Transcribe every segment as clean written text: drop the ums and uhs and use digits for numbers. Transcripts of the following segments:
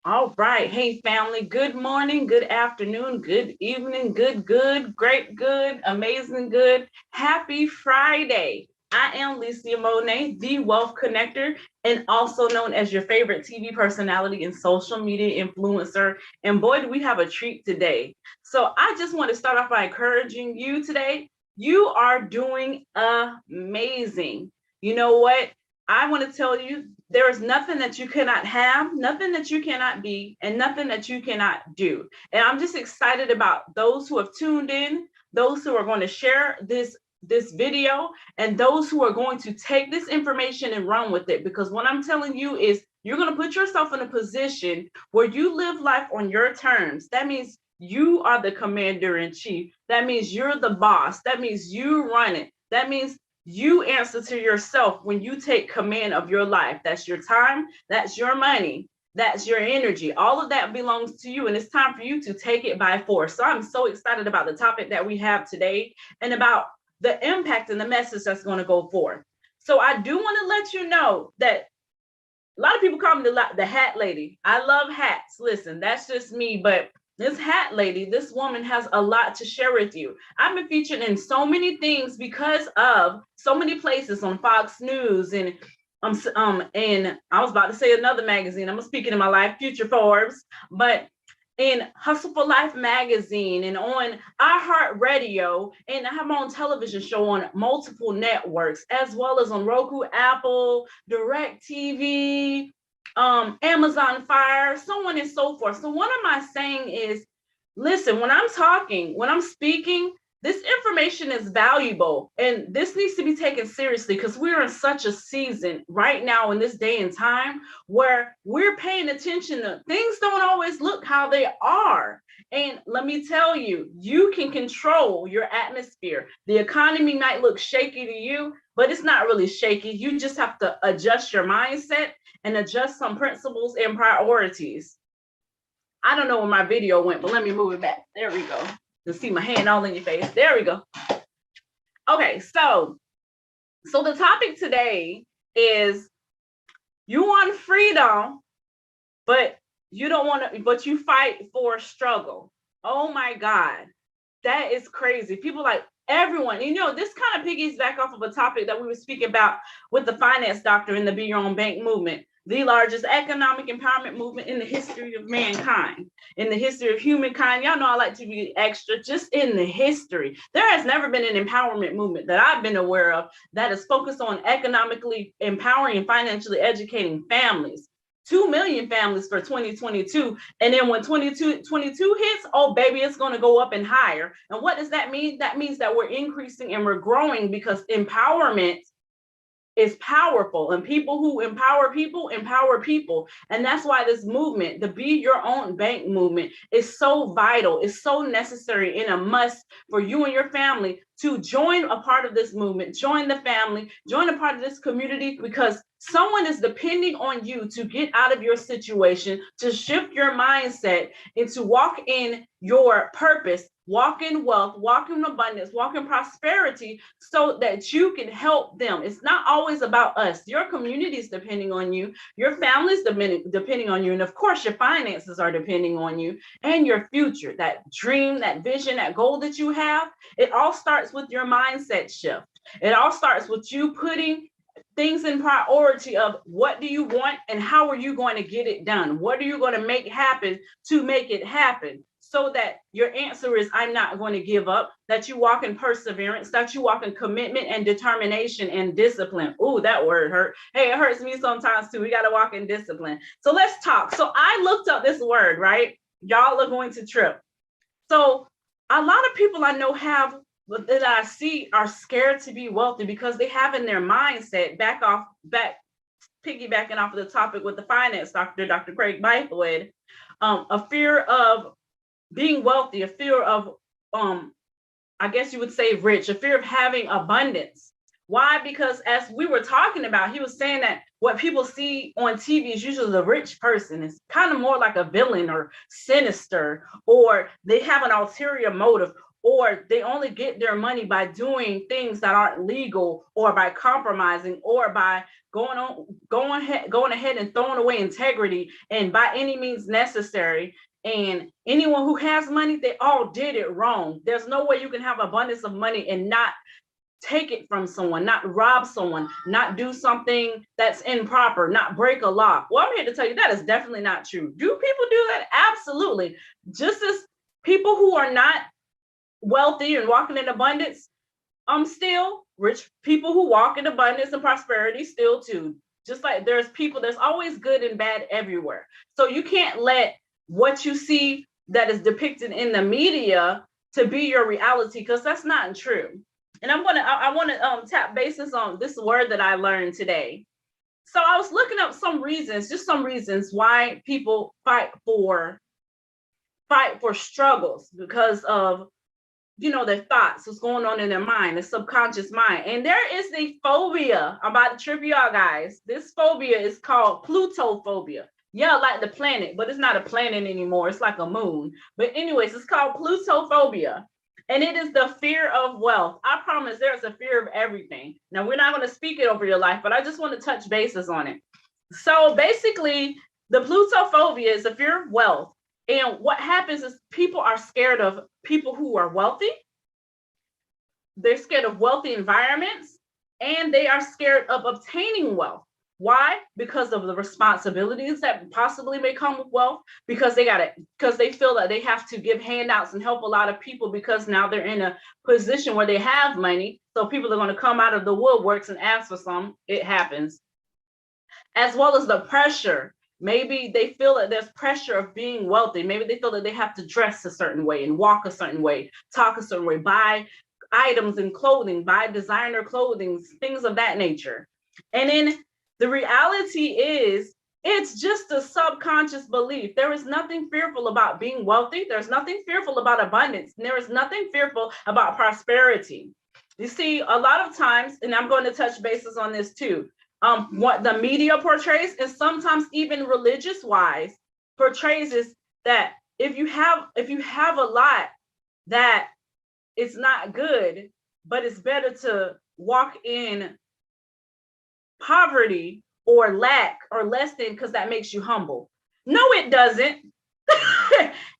All right. Hey, family. Good morning, good afternoon, good evening, good, great, good, amazing, good. Happy Friday. I am Licia Monet, the Wealth Connector, and also known as your favorite TV personality and social media influencer. And boy, do we have a treat today. So I just want to start off by encouraging you today. You are doing amazing. You know what? I want to tell you there is nothing that you cannot have, nothing that you cannot be, and nothing that you cannot do. And I'm just excited about those who have tuned in, those who are going to share this video, and those who are going to take this information and run with it. Because what I'm telling you is you're going to put yourself in a position where you live life on your terms. That means you are the commander in chief. That means you're the boss. That means you run it. That means you answer to yourself when you take command of your life. That's your time, that's your money, that's your energy. All of that belongs to you, and it's time for you to take it by force. So I'm so excited about the topic that we have today and about the impact and the message that's going to go forth. So I do want to let you know that a lot of people call me the hat lady. I love hats. Listen, that's just me, but this hat lady, this woman has a lot to share with you. I've been featured in so many things because of so many places on Fox News and I was about to say another magazine. I'm speaking in my life, Future Forbes, but in Hustle for Life magazine and on iHeartRadio, and I have my own television show on multiple networks, as well as on Roku, Apple, DirecTV, Amazon Fire, so on and so forth. So what am I saying is, listen, when I'm talking, when I'm speaking, this information is valuable and this needs to be taken seriously because we're in such a season right now in this day and time where we're paying attention to things don't always look how they are. And let me tell you, you can control your atmosphere. The economy might look shaky to you, but it's not really shaky. You just have to adjust your mindset and adjust some principles and priorities. I don't know where my video went, but let me move it back. There we go. To see my hand all in your face. There we go. Okay, so the topic today is you want freedom, but you don't want to, but you fight for struggle. Oh my God, that is crazy. People like everyone, you know, this kind of piggies back off of a topic that we were speaking about with the finance doctor in the Be Your Own Bank movement, the largest economic empowerment movement in the history of mankind, in the history of humankind. Y'all know I like to be extra, just in the history. There has never been an empowerment movement that I've been aware of that is focused on economically empowering and financially educating families. 2 million families for 2022. And then when 2022 hits, oh, baby, it's going to go up and higher. And what does that mean? That means that we're increasing and we're growing because empowerment is powerful, and people who empower people. And that's why this movement, the Be Your Own Bank movement, is so vital. It's so necessary and a must for you and your family to join a part of this movement, join the family, join a part of this community, because someone is depending on you to get out of your situation, to shift your mindset, and to walk in your purpose, walk in wealth, walk in abundance, walk in prosperity, so that you can help them. It's not always about us. Your community is depending on you. Your family is depending on you. And of course, your finances are depending on you, and your future, that dream, that vision, that goal that you have. It all starts with your mindset shift. It all starts with you putting things in priority of what do you want and how are you going to get it done? What are you going to make happen to make it happen? So that your answer is, I'm not going to give up, that you walk in perseverance, that you walk in commitment and determination and discipline. Ooh, that word hurt. Hey, it hurts me sometimes too. We got to walk in discipline. So let's talk. So I looked up this word, right? Y'all are going to trip. So a lot of people I know that I see are scared to be wealthy because they have in their mindset, piggybacking off of the topic with the finance doctor, Dr. Craig Bythewood, a fear of being wealthy, a fear of, I guess you would say rich, a fear of having abundance. Why? Because as we were talking about, he was saying that what people see on TV is usually the rich person. It's kind of more like a villain or sinister, or they have an ulterior motive, or they only get their money by doing things that aren't legal, or by compromising, or by going ahead and throwing away integrity and by any means necessary. And anyone who has money, they all did it wrong. There's no way you can have abundance of money and not take it from someone, not rob someone, not do something that's improper, not break a law. Well, I'm here to tell you that is definitely not true. Do people do that? Absolutely. Just as people who are not wealthy and walking in abundance, still rich people who walk in abundance and prosperity still too. Just like there's always good and bad everywhere. So you can't let what you see that is depicted in the media to be your reality, because that's not true. And I want to tap bases on this word that I learned today. So I was looking up some reasons why people fight for struggles, because of their thoughts, what's going on in their mind, the subconscious mind. And there is a phobia. I'm about to trip y'all guys. This phobia is called Plutophobia. Yeah, like the planet, but it's not a planet anymore. It's like a moon. But anyways, it's called Plutophobia. And it is the fear of wealth. I promise there's a fear of everything. Now, we're not going to speak it over your life, but I just want to touch bases on it. So basically, the Plutophobia is a fear of wealth. And what happens is people are scared of people who are wealthy. They're scared of wealthy environments, and they are scared of obtaining wealth. Why? Because of the responsibilities that possibly may come with wealth, because they feel that they have to give handouts and help a lot of people, because now they're in a position where they have money. So people are going to come out of the woodworks and ask for some. It happens. As well as the pressure. Maybe they feel that there's pressure of being wealthy. Maybe they feel that they have to dress a certain way and walk a certain way, talk a certain way, buy items and clothing, buy designer clothing, things of that nature. And then the reality is, it's just a subconscious belief. There is nothing fearful about being wealthy. There's nothing fearful about abundance. And there is nothing fearful about prosperity. You see, a lot of times, and I'm going to touch bases on this too, what the media portrays, and sometimes even religious wise portrays, is that if you have a lot, that it's not good, but it's better to walk in poverty or lack or less than, because that makes you humble. No, it doesn't.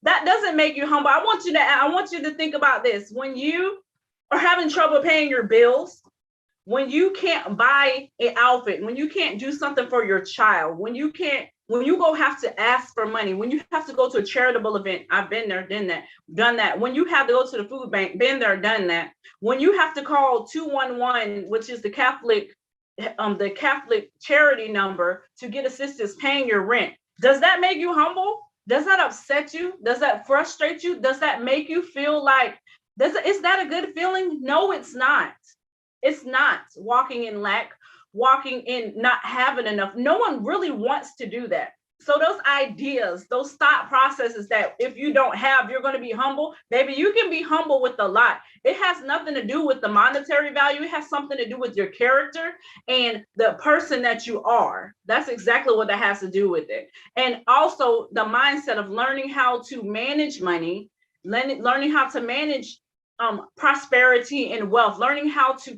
That doesn't make you humble. I want you to think about this. When you are having trouble paying your bills, when you can't buy an outfit, when you can't do something for your child, when you go have to ask for money, when you have to go to a charitable event, I've been there, done that. When you have to go to the food bank, been there, done that. When you have to call 211, which is the Catholic charity number, to get assistance paying your rent. Does that make you humble? Does that upset you? Does that frustrate you? Does that make you feel like, is that a good feeling? No, it's not. It's not. Walking in lack, walking in not having enough. No one really wants to do that. So those ideas, those thought processes that if you don't have, you're going to be humble, baby, you can be humble with a lot. It has nothing to do with the monetary value. It has something to do with your character and the person that you are. That's exactly what that has to do with it. And also the mindset of learning how to manage money, learning how to manage prosperity and wealth, learning how to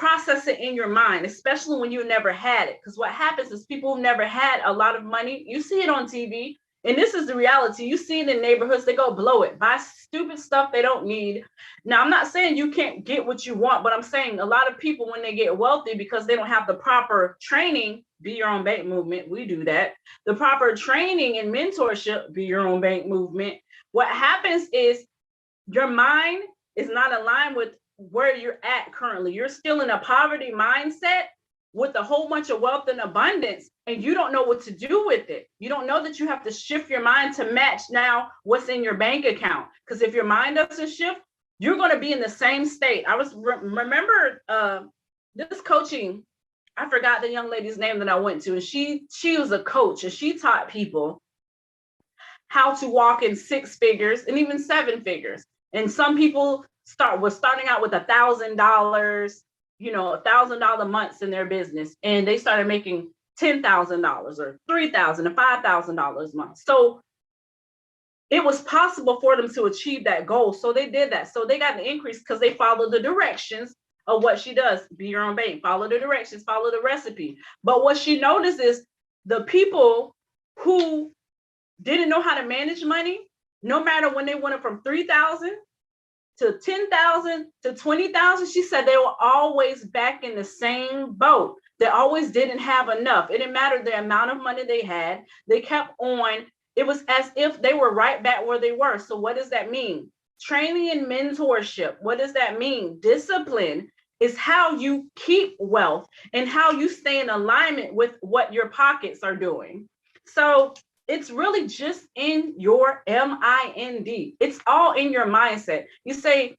process it in your mind, especially when you never had it. Because what happens is people who never had a lot of money, you see it on TV, and this is the reality. You see it in neighborhoods, they go blow it, buy stupid stuff they don't need. Now, I'm not saying you can't get what you want, but I'm saying a lot of people, when they get wealthy, because they don't have the proper training, be your own bank movement, we do that, the proper training and mentorship, be your own bank movement. What happens is your mind is not aligned with where you're at currently. You're still in a poverty mindset with a whole bunch of wealth and abundance, and you don't know what to do with it. You don't know that you have to shift your mind to match now what's in your bank account. Because if your mind doesn't shift, you're going to be in the same state. I remember this coaching. I forgot the young lady's name that I went to, and she was a coach, and she taught people how to walk in 6 figures and even 7 figures. And some people starting out with $1,000, $1,000 months in their business, and they started making $10,000 or $3,000 and $5,000 a month. So it was possible for them to achieve that goal. So they did that. So they got the increase because they followed the directions of what she does. Be your own bank, follow the directions, follow the recipe. But what she noticed is the people who didn't know how to manage money, no matter when they went from 3,000 to 10,000 to 20,000, she said they were always back in the same boat. They always didn't have enough. It didn't matter the amount of money they had. They kept on. It was as if they were right back where they were. So what does that mean? Training and mentorship. What does that mean? Discipline is how you keep wealth and how you stay in alignment with what your pockets are doing. So it's really just in your mind. It's all in your mindset. You say,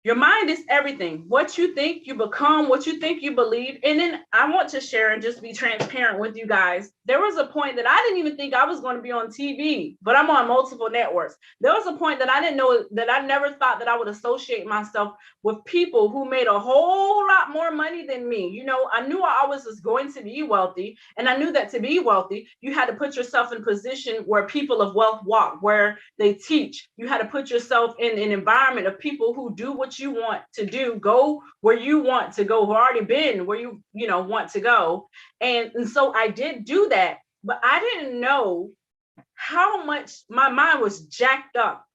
your mind is everything. What you think, you become. What you think, you believe. And then I want to share and just be transparent with you guys. There was a point that I didn't even think I was going to be on TV, but I'm on multiple networks. There was a point that I didn't know, that I never thought that I would associate myself with people who made a whole lot more money than me. I knew I always was going to be wealthy. And I knew that to be wealthy, you had to put yourself in a position where people of wealth walk, where they teach. You had to put yourself in an environment of people who do what you want to do, go where you want to go, who already been where you want to go. And so I did do that, but I didn't know how much my mind was jacked up.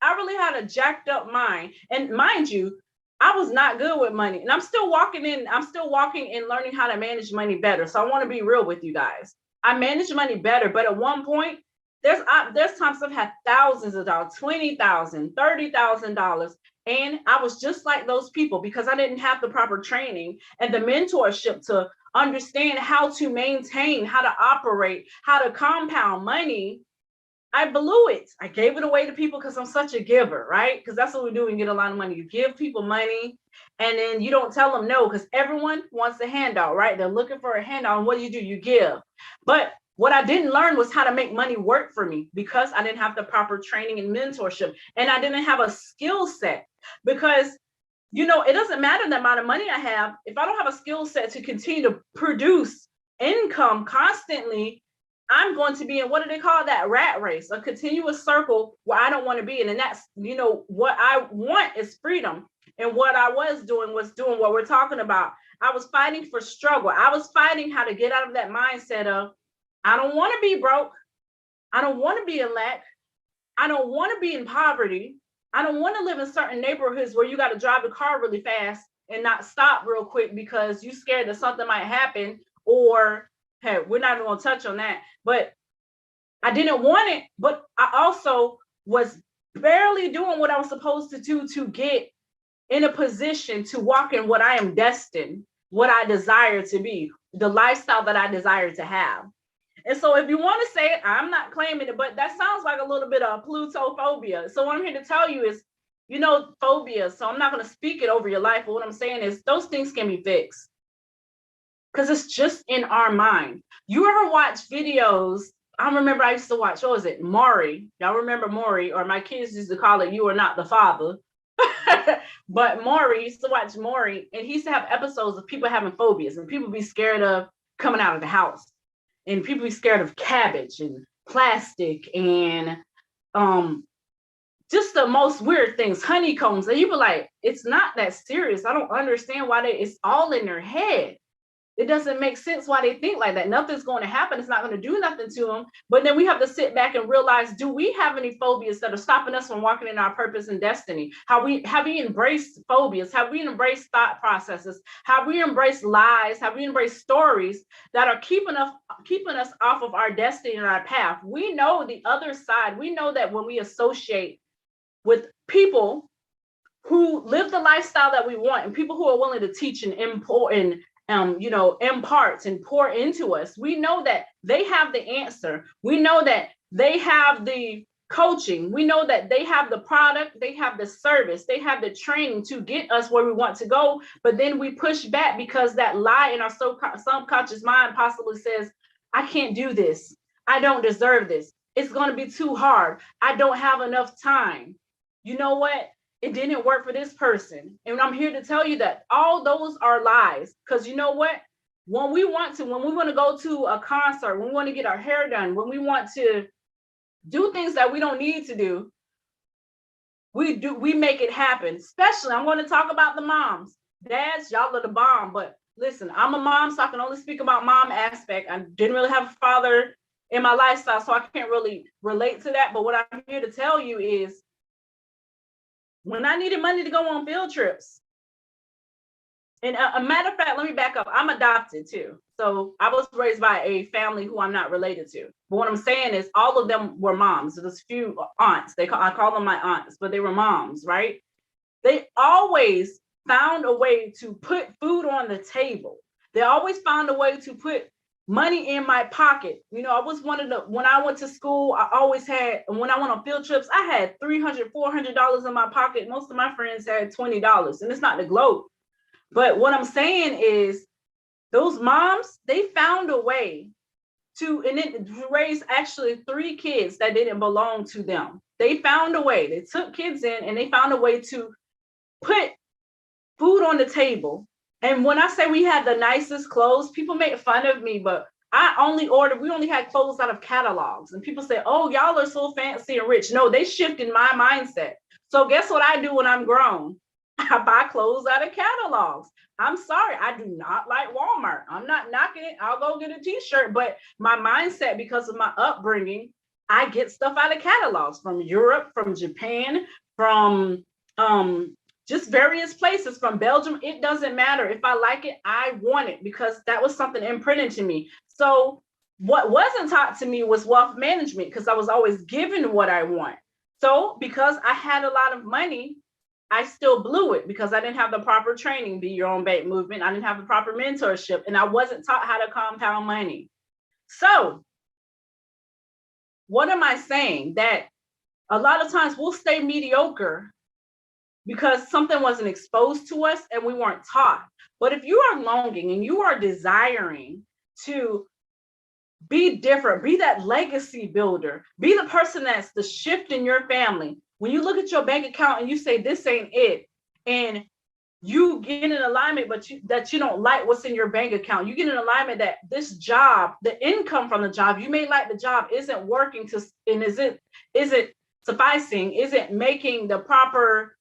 I really had a jacked up mind. And mind you, I was not good with money. And I'm still walking and learning how to manage money better. So I want to be real with you guys. I manage money better, but at one point, there's times I've had thousands of dollars, $20,000, $30,000. And I was just like those people because I didn't have the proper training and the mentorship to understand how to maintain, how to operate, how to compound money. I blew it. I gave it away to people because I'm such a giver, right? Because that's what we do when you get a lot of money. You give people money and then you don't tell them no, because everyone wants a handout, right? They're looking for a handout. And what do? You give. But what I didn't learn was how to make money work for me because I didn't have the proper training and mentorship. And I didn't have a skill set because, it doesn't matter the amount of money I have. If I don't have a skill set to continue to produce income constantly, I'm going to be in, what do they call that? Rat race, a continuous circle where I don't want to be in. And that's, what I want is freedom. And what I was doing what we're talking about. I was fighting for struggle. I was fighting how to get out of that mindset of, I don't want to be broke. I don't want to be in lack. I don't want to be in poverty. I don't want to live in certain neighborhoods where you got to drive the car really fast and not stop real quick because you're scared that something might happen, or hey, we're not even going to touch on that. But I didn't want it, but I also was barely doing what I was supposed to do to get in a position to walk in what I am destined, what I desire to be, the lifestyle that I desire to have. And so if you want to say it, I'm not claiming it, but that sounds like a little bit of Plutophobia. So what I'm here to tell you is, phobia. So I'm not going to speak it over your life, but what I'm saying is those things can be fixed because it's just in our mind. You ever watch videos? I remember I used to watch, what was it? Maury. Y'all remember Maury, or my kids used to call it You Are Not the Father. But Maury, used to watch Maury, and he used to have episodes of people having phobias and people be scared of coming out of the house. And people be scared of cabbage and plastic and just the most weird things, honeycombs. And you be like, it's not that serious. I don't understand why it's all in their head. It doesn't make sense why they think like that. Nothing's going to happen. It's not going to do nothing to them. But then we have to sit back and realize, do we have any phobias that are stopping us from walking in our purpose and destiny? Have we embraced phobias? Have we embraced thought processes? Have we embraced lies? Have we embraced stories that are keeping us off of our destiny and our path? We know the other side. We know that when we associate with people who live the lifestyle that we want and people who are willing to teach and impart and pour into us, we know that they have the answer. We know that they have the coaching. We know that they have the product, they have the service, they have the training to get us where we want to go. But then we push back because that lie in our subconscious mind possibly says, I can't do this. I don't deserve this. It's going to be too hard. I don't have enough time. You know what? It didn't work for this person. And I'm here to tell you that all those are lies. Because you know what? When we want to go to a concert, when we want to get our hair done, when we want to do things that we don't need to do. We make it happen. Especially, I'm going to talk about the moms. Dads, y'all are the bomb. But listen, I'm a mom, so I can only speak about mom aspect. I didn't really have a father in my lifestyle, so I can't really relate to that. But what I'm here to tell you is, when I needed money to go on field trips, and a matter of fact, let me back up. I'm adopted too. So I was raised by a family who I'm not related to. But what I'm saying is all of them were moms. There's a few aunts. I call them my aunts, but they were moms, right? They always found a way to put food on the table. They always found a way to put money in my pocket. You know, I was one of the, when I went to school, I always had, when I went on field trips, I had $300, $400 in my pocket. Most of my friends had $20, and it's not the globe. But what I'm saying is, those moms, they found a way to, and it raised actually 3 kids that didn't belong to them. They found a way. They took kids in and they found a way to put food on the table. And when I say we had the nicest clothes, people make fun of me, but we only had clothes out of catalogs. And people say, oh, y'all are so fancy and rich. No, they shifted my mindset. So guess what I do when I'm grown? I buy clothes out of catalogs. I'm sorry, I do not like Walmart. I'm not knocking it. I'll go get a t-shirt, but my mindset, because of my upbringing, I get stuff out of catalogs from Europe, from Japan, from just various places, from Belgium. It doesn't matter. If I like it, I want it, because that was something imprinted to me. So what wasn't taught to me was wealth management, because I was always given what I want. So because I had a lot of money, I still blew it because I didn't have the proper training, Be Your Own Bank movement. I didn't have the proper mentorship, and I wasn't taught how to compound money. So what am I saying? That a lot of times we'll stay mediocre because something wasn't exposed to us and we weren't taught. But if you are longing and you are desiring to be different, be that legacy builder, be the person that's the shift in your family. When you look at your bank account and you say, this ain't it, and you get in alignment, but that you don't like what's in your bank account, you get in alignment that this job, the income from the job, you may like the job, isn't working to, and is it sufficing, isn't making the proper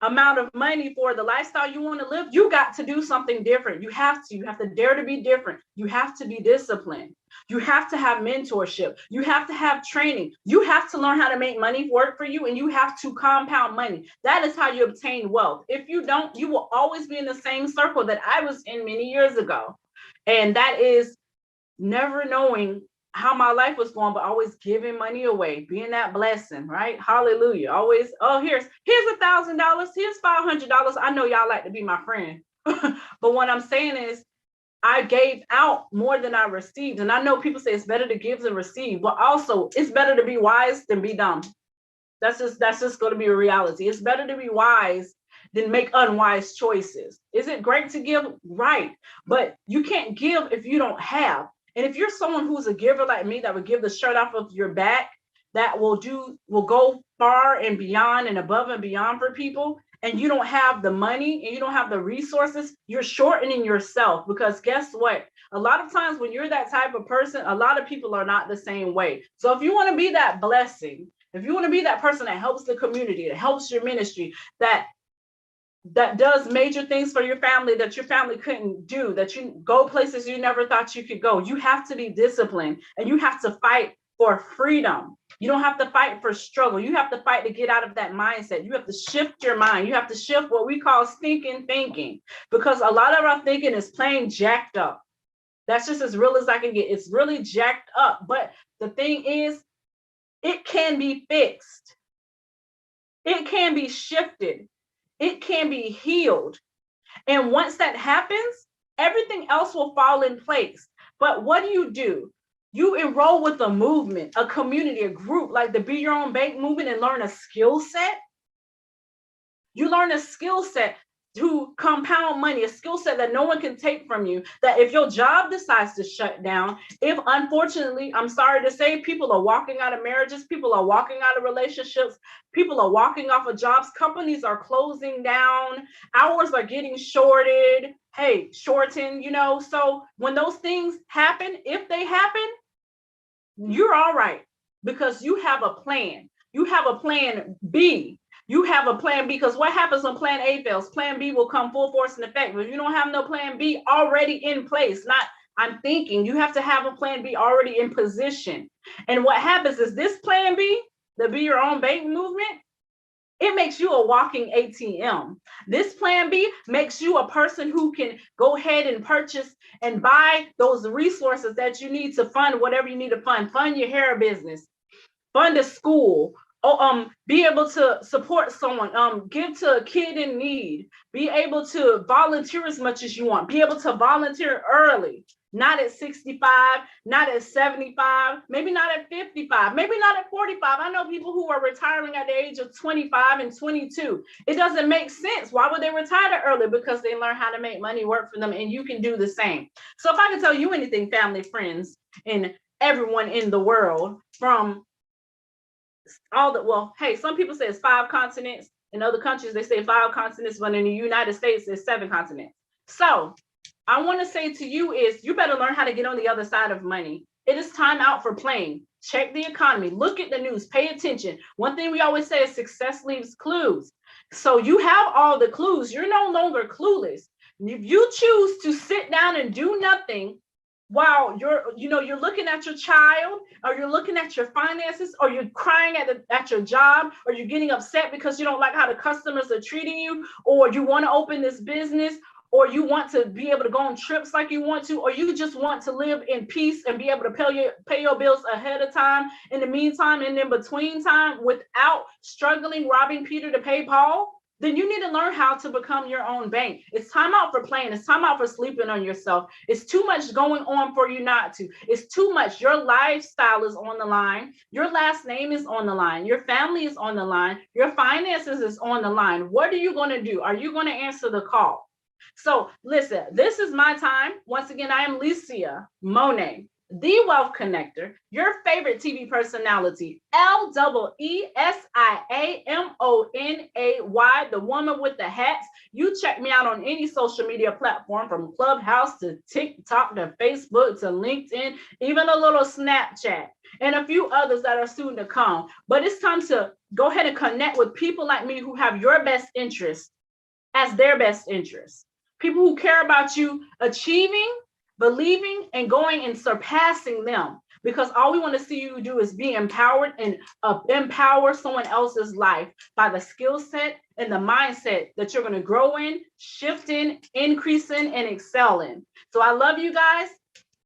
amount of money for the lifestyle you want to live, you got to do something different. You have to dare to be different. You have to be disciplined. You have to have mentorship. You have to have training. You have to learn how to make money work for you, and you have to compound money. That is how you obtain wealth. If you don't, you will always be in the same circle that I was in many years ago. And that is never knowing how my life was going, but always giving money away, being that blessing, right? Hallelujah. Always, oh, here's $1,000, here's $500. I know y'all like to be my friend. But what I'm saying is, I gave out more than I received. And I know people say it's better to give than receive, but also it's better to be wise than be dumb. That's just going to be a reality. It's better to be wise than make unwise choices. Is it great to give? Right. But you can't give if you don't have. And if you're someone who's a giver like me, that would give the shirt off of your back, that will go far and beyond and above and beyond for people, and you don't have the money and you don't have the resources, you're shortening yourself. Because guess what? A lot of times when you're that type of person, a lot of people are not the same way. So if you want to be that blessing, if you want to be that person that helps the community, that helps your ministry, that does major things for your family that your family couldn't do, that you go places you never thought you could go, you have to be disciplined, and you have to fight for freedom. You don't have to fight for struggle. You have to fight to get out of that mindset. You have to shift your mind. You have to shift what we call stinking thinking, because a lot of our thinking is plain jacked up. That's just as real as I can get. It's really jacked up. But the thing is, it can be fixed. It can be shifted. It can be healed. And once that happens, everything else will fall in place. But what do? You enroll with a movement, a community, a group like the Be Your Own Bank movement, and learn a skill set. You learn a skill set to compound money, a skill set that no one can take from you, that if your job decides to shut down, if unfortunately, I'm sorry to say, people are walking out of marriages, people are walking out of relationships, people are walking off of jobs, companies are closing down, hours are getting shortened, so when those things happen, if they happen, you're all right. because you have a plan. You have a plan B. You have a plan B, because what happens when plan A fails? Plan B will come full force and effect. But you don't have no plan B already in place, not I'm thinking, you have to have a plan B already in position. And what happens is this plan B, the Be Your Own Bank movement, it makes you a walking ATM. This plan B makes you a person who can go ahead and purchase and buy those resources that you need to fund whatever you need to fund. Fund your hair business, fund a school, be able to support someone, give to a kid in need, be able to volunteer as much as you want, be able to volunteer early, not at 65, not at 75, maybe not at 55, maybe not at 45. I know people who are retiring at the age of 25 and 22. It doesn't make sense. Why would they retire early? Because they learn how to make money work for them, and you can do the same. So if I can tell you anything, family, friends, and everyone in the world, from all the, well, hey, some people say it's 5 continents. In other countries, they say 5 continents, but in the United States, it's 7 continents. So I want to say to you is, you better learn how to get on the other side of money. It is time out for playing. Check the economy, look at the news, pay attention. One thing we always say is success leaves clues. So you have all the clues. You're no longer clueless. If you choose to sit down and do nothing, while you're looking at your child, or you're looking at your finances, or you're crying at your job, or you're getting upset because you don't like how the customers are treating you, or you want to open this business, or you want to be able to go on trips like you want to, or you just want to live in peace and be able to pay your bills ahead of time, in the meantime and in between time, without struggling, robbing Peter to pay Paul, then you need to learn how to become your own bank. It's time out for playing. It's time out for sleeping on yourself. It's too much going on for you not to. It's too much. Your lifestyle is on the line. Your last name is on the line. Your family is on the line. Your finances is on the line. What are you going to do? Are you going to answer the call? So listen, this is my time. Once again, I am Licia Monet, the Wealth Connector, your favorite TV personality, LEESIAMONAY, the woman with the hats. You check me out on any social media platform, from Clubhouse to TikTok to Facebook to LinkedIn, even a little Snapchat, and a few others that are soon to come. But it's time to go ahead and connect with people like me who have your best interest as their best interest. People who care about you achieving, believing, and going and surpassing them. Because all we want to see you do is be empowered and empower someone else's life by the skill set and the mindset that you're going to grow in, shift in, increase in, and excel in. So I love you guys.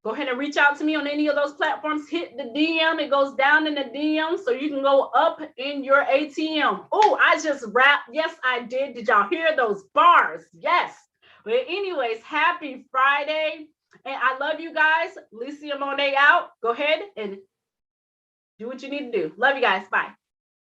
Go ahead and reach out to me on any of those platforms. Hit the DM. It goes down in the DM so you can go up in your ATM. Oh, I just rapped. Yes, I did. Did y'all hear those bars? Yes. But anyways, happy Friday. And I love you guys. Licia Monet out. Go ahead and do what you need to do. Love you guys. Bye.